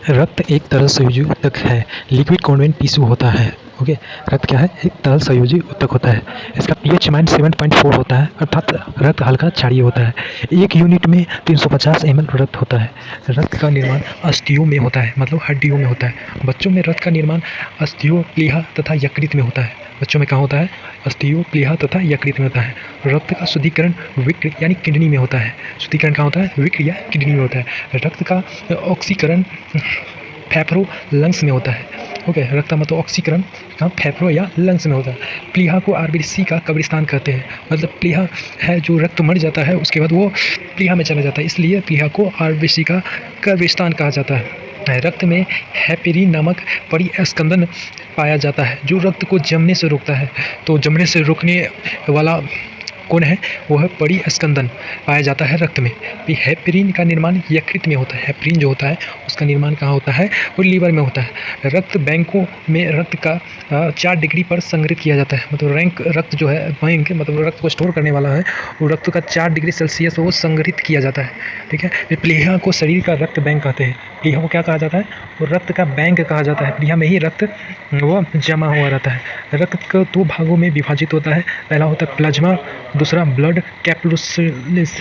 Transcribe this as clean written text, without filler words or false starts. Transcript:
रक्त एक तरल संयोजी ऊतक है, लिक्विड कॉन्वेंट टिश्यू होता है। ओके, रक्त क्या है? एक तरल संयोजी ऊतक होता है। इसका पीएच मान 7.4 होता है, अर्थात रक्त हल्का क्षारीय होता है। 1 यूनिट में 350 ml रक्त होता है। रक्त का निर्माण अस्थियों में होता है, मतलब हड्डियों में होता है। बच्चों में रक्त का निर्माण अस्थियों, प्लीहा तथा यकृत में होता है। बच्चों में कहाँ होता है? अस्थियों, प्लीहा तथा यकृत में होता है। रक्त का शुद्धिकरण विक्र यानी किडनी में होता है। शुद्धिकरण कहाँ होता है? विक्र या किडनी में होता है। रक्त का ऑक्सीकरण फेफड़ों, लंग्स में होता है। ओके, रक्त का मतलब ऑक्सीकरण कहाँ? फेफड़ों या लंग्स में होता है। प्लीहा को आरबीसी का कब्रिस्तान कहते हैं, मतलब प्लीहा है जो रक्त मर जाता है उसके बाद वो प्लीहा में चला जाता है, इसलिए प्लीहा को आरबीसी का कब्रिस्तान कहा जाता है। रक्त में हेपेरिन नामक परिस्कंदन पाया जाता है जो रक्त को जमने से रोकता है। तो जमने से रोकने वाला कौन है? वो है परिस्कंदन पाया जाता है रक्त में। हेपेरिन का निर्माण यकृत में होता है। हेपेरिन जो होता है उसका निर्माण कहाँ होता है? वो लीवर में होता है। रक्त बैंकों में रक्त का 4 डिग्री पर संग्रहित किया जाता है, मतलब रक्त जो है बैंक, मतलब रक्त को स्टोर करने वाला है, वो रक्त का 4 डिग्री सेल्सियस वो संग्रहित किया जाता है। ठीक है। प्लीहा को शरीर का रक्त बैंक कहते हैं। प्लीहा को क्या कहा जाता है? वो रक्त का बैंक कहा जाता है। प्लीहा में ही रक्त वो जमा हुआ रहता है। रक्त को 2 भागों में विभाजित होता है। पहला होता है प्लाज्मा, दूसरा ब्लड कैपिलरीज।